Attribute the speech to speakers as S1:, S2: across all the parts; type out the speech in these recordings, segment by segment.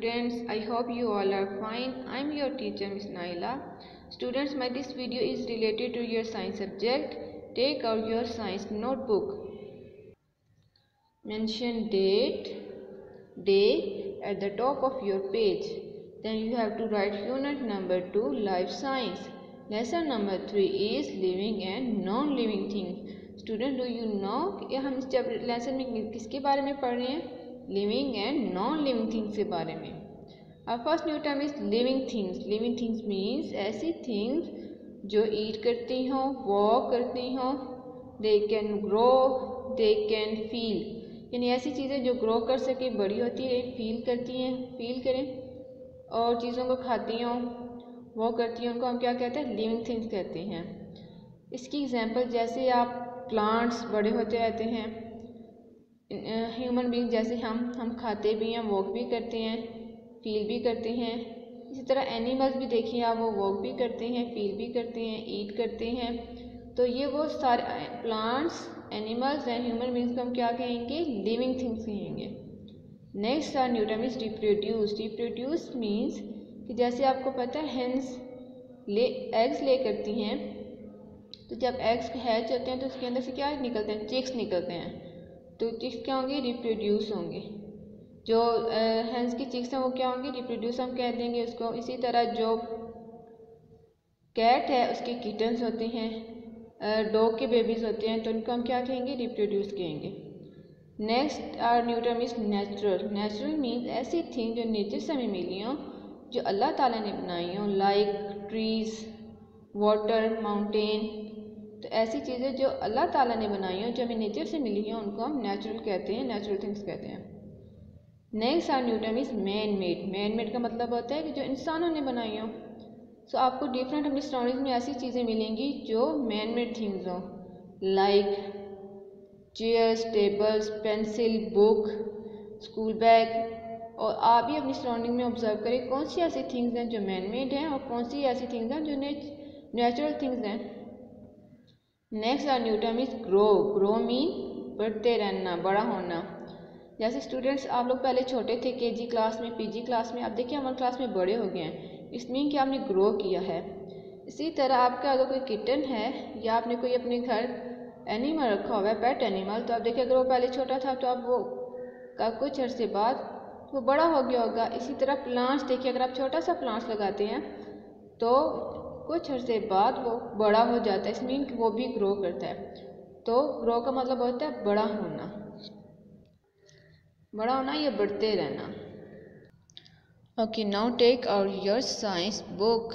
S1: students, I hope you all are fine. I am your teacher Miss Naila. Students, this video is related to your science subject. Take out your science notebook. Mention date, day at the top of your page. Then you have to write unit number 2, life science. Lesson number 3 is living and non-living things. Student, do you know कि हम इस lesson में किसके बारे में पढ़ रहे हैं? Living and non living things के बारे में. Our first new term is living things. Living things means ऐसी things जो eat करती हों, walk करती हों, they can grow, they can feel. यानी ऐसी चीज़ें जो grow कर सके, बड़ी होती है, feel करती हैं, feel करें, और चीज़ों को खाती हों, वो करती हैं, उनको हम क्या कहते हैं? लिविंग थिंग्स कहते हैं. इसकी एग्जांपल जैसे आप प्लांट्स बड़े होते रहते हैं, ह्यूमन बीइंग जैसे हम खाते भी हैं, वॉक भी करते हैं, फील भी करते हैं. इसी तरह एनिमल्स भी देखिए आप, वो वॉक भी करते हैं, फील भी करते हैं, ईट करते हैं. तो ये वो सारे plants, animals and human beings को हम क्या कहेंगे? लिविंग थिंग्स कहेंगे. Next our new term is reproduce. Reproduce means कि जैसे आपको पता है हेंस एग्स ले करती हैं, तो जब एग्स हैच होते हैं तो उसके अंदर से क्या निकलते हैं? चिक्स निकलते हैं. तो चिक्स क्या होंगे? रिप्रोड्यूस होंगे. जो हेंस की चिक्स हैं वो क्या होंगे? रिप्रोड्यूस हम कह देंगे उसको. इसी तरह जो कैट है उसके किटन्स होते हैं, डॉग के बेबीज होते हैं, तो उनको हम क्या कहेंगे? रिप्रोड्यूस कहेंगे. Next our new term is natural. Natural means ऐसी थिंग जो नेचर से हमें मिली हों, जो अल्लाह ताला ने बनाई हों, लाइक ट्रीज, वाटर, माउंटेन. तो ऐसी चीज़ें जो अल्लाह ताला ने बनाई हों, जो हमें नेचर से मिली हैं, उनको हम नेचुरल कहते हैं, नेचुरल थिंग्स कहते हैं. Next our new term is man made. Man made का मतलब होता है कि जो इंसानों ने बनाई हों. सो आपको डिफरेंट अपनी सराउंडिंग में ऐसी चीज़ें मिलेंगी जो मैन मेड थिंग्स हों, like chairs, tables, pencil, book, school bag. और आप भी अपनी सराउंडिंग में ऑब्जर्व करें कौन सी ऐसी थिंग्स हैं जो मैन मेड हैं और कौन सी ऐसी थिंग्स हैं जो नेचुरल थिंग्स हैं. Next our new term is grow. Grow mean बढ़ते रहना, बड़ा होना. जैसे स्टूडेंट्स आप लोग पहले छोटे थे, केजी क्लास में, पीजी क्लास में, अब देखिए हमारे क्लास में बड़े हो गए हैं. इस मीन कि आपने ग्रो किया है. इसी तरह आपका अगर कोई किटन है या आपने कोई अपने घर एनिमल रखा हुआ है, पेट एनिमल, तो आप देखिए अगर वो पहले छोटा था तो अब वो का कुछ अर्से बाद वो बड़ा हो गया होगा. इसी तरह प्लांट्स देखिए, अगर आप छोटा सा प्लांट्स लगाते हैं तो कुछ अर्से बाद वो बड़ा हो जाता है. इस मीन कि वो भी ग्रो करता है. तो ग्रो का मतलब होता है बड़ा होना, बड़ा होना या बढ़ते रहना. Okay, now take out your science book.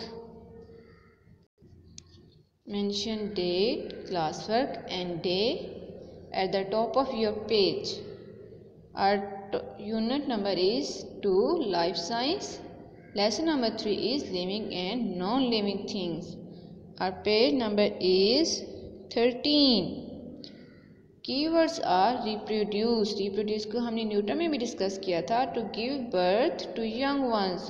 S1: Mention date, class work and day at the top of your page. Our unit number is 2, life science. Lesson number 3 is living and non-living things. Our page number is 13. Keywords are reproduce. Reproduce को हमने Newton में भी discuss किया था. To give birth to young ones,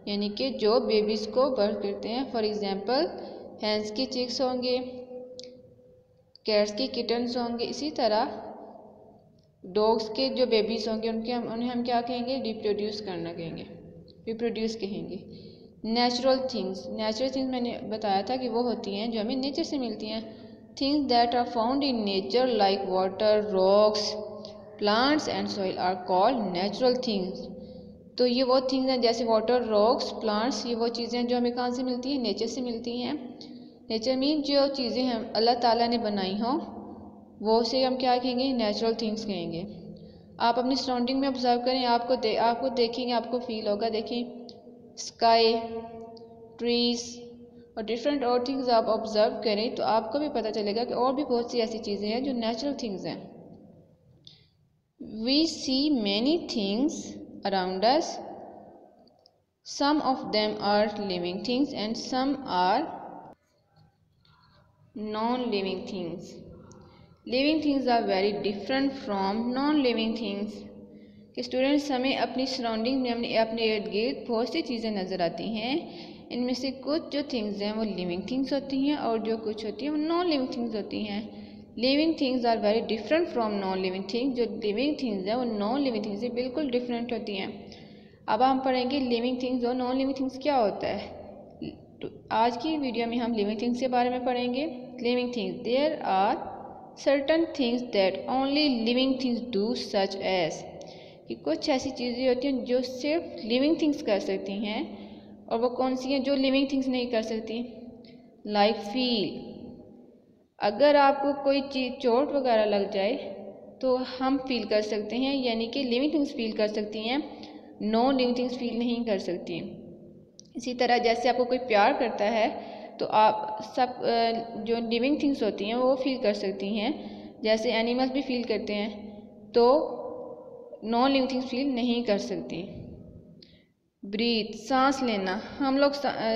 S1: यानी कि जो babies को बर्थ करते हैं. फॉर एग्जाम्पल हैंस की चिक्स होंगे, कैट्स की किटन्स होंगे. इसी तरह डॉग्स के जो बेबीज होंगे उन्हें हम क्या कहेंगे? रिप्रोड्यूस करना कहेंगे, रिप्रोड्यूस कहेंगे. Natural things. नेचुरल थिंग्स मैंने बताया था कि वो होती हैं जो हमें नेचर से मिलती हैं. Things that are found in nature like water, rocks, plants and soil are called natural things. तो ये वो थिंग्स हैं जैसे वाटर, रॉक्स, प्लांट्स, ये वो चीज़ें जो हमें कहाँ से मिलती हैं? नेचर से मिलती हैं. नेचर मीन जो चीज़ें हम अल्लाह ताला ने बनाई हों वो से हम क्या कहेंगे? नेचुरल थिंग्स कहेंगे. आप अपनी सराउंडिंग में ऑब्जर्व करें, आपको देखेंगे, आपको फील होगा. देखें स्काई, ट्रीज और डिफरेंट और थिंग्स आप ऑब्जर्व करें तो आपको भी पता चलेगा कि और भी बहुत सी ऐसी चीज़ें हैं जो नेचुरल थिंग्स हैं. We see many things around us. Some of them are living things and some are non living things. Living things are very different from non living things. कि स्टूडेंट्स हमें अपनी सराउंडिंग में अपने इर्द गिर्द बहुत सी चीज़ें नज़र आती हैं. इनमें से कुछ जो थिंग्स हैं वो लिविंग थिंग्स होती हैं और जो कुछ होती हैं वो नॉन लिविंग थिंग्स होती हैं. Living things are very different from non living things. जो लिविंग थिंग्स हैं वो नॉन लिविंग थिंग्स से बिल्कुल डिफरेंट होती हैं. अब हम पढ़ेंगे लिविंग थिंग्स और नॉन लिविंग थिंग्स क्या होता है। तो आज की वीडियो में हम लिविंग थिंग्स के बारे में पढ़ेंगे। Living things, there are certain things that only living things do, such as, कि कुछ ऐसी चीज़ें होती हैं जो सिर्फ लिविंग थिंग्स कर सकती हैं, और वो कौन सी हैं जो लिविंग थिंग्स नहीं कर सकती। लाइक फील, अगर आपको कोई चीज़ चोट वगैरह लग जाए तो हम फील कर सकते हैं, यानी कि लिविंग थिंग्स फील कर सकती हैं, नॉन लिविंग थिंग्स फील नहीं कर सकती। इसी तरह जैसे आपको कोई प्यार करता है तो आप सब जो लिविंग थिंग्स होती हैं वो फील कर सकती हैं, जैसे एनिमल्स भी फील करते हैं, तो नॉन लिविंग थिंग्स फील नहीं कर सकती। ब्रीथ, सांस लेना, हम लोग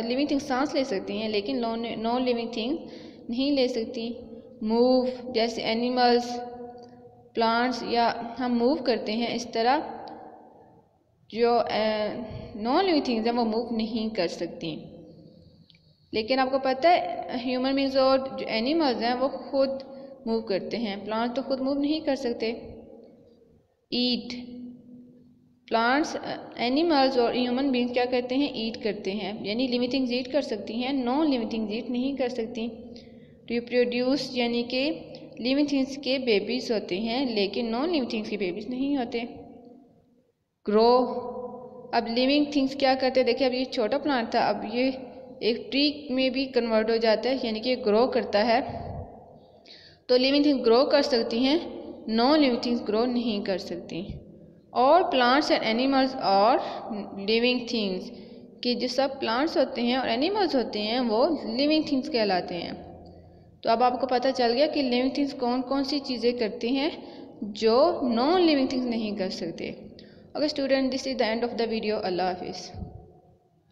S1: लिविंग थिंग्स सांस ले सकती हैं लेकिन नॉन लिविंग थिंग्स नहीं ले सकती। मूव, जैसे एनिमल्स, प्लांट्स या हम मूव करते हैं, इस तरह जो नॉन लिविंग थिंग्स हैं वो मूव नहीं कर सकती। लेकिन आपको पता है ह्यूमन बींग्स और जो एनिमल्स हैं वो खुद मूव करते हैं, प्लांट्स तो खुद मूव नहीं कर सकते। ईट, प्लांट्स, एनिमल्स और ह्यूमन बींग्स क्या करते हैं, ईट करते हैं, यानी लिविंग थिंग्स ईट कर सकती हैं, नॉन लिविंग थिंग्स ईट नहीं कर सकती। रिप्रोड्यूस, यानी कि लिविंग थिंग्स के बेबीज होते हैं लेकिन नॉन लिविंग थिंग्स के बेबीज नहीं होते। ग्रो, अब लिविंग थिंग्स क्या करते हैं, देखिए अब ये छोटा प्लांट था, अब ये एक ट्री में भी कन्वर्ट हो जाता है, यानी कि ग्रो करता है। तो लिविंग थिंग्स ग्रो कर सकती हैं, नॉन लिविंग थिंग्स ग्रो नहीं कर सकती। और प्लांट्स एंड एनिमल्स और लिविंग थिंग्स, कि जो सब प्लांट्स होते हैं और एनिमल्स होते हैं वो लिविंग थिंग्स कहलाते हैं। तो अब आपको पता चल गया कि लिविंग थिंग्स कौन कौन सी चीज़ें करती हैं जो नॉन लिविंग थिंग्स नहीं कर सकते। Okay student, this is the end of the video. अल्लाह हाफिज़।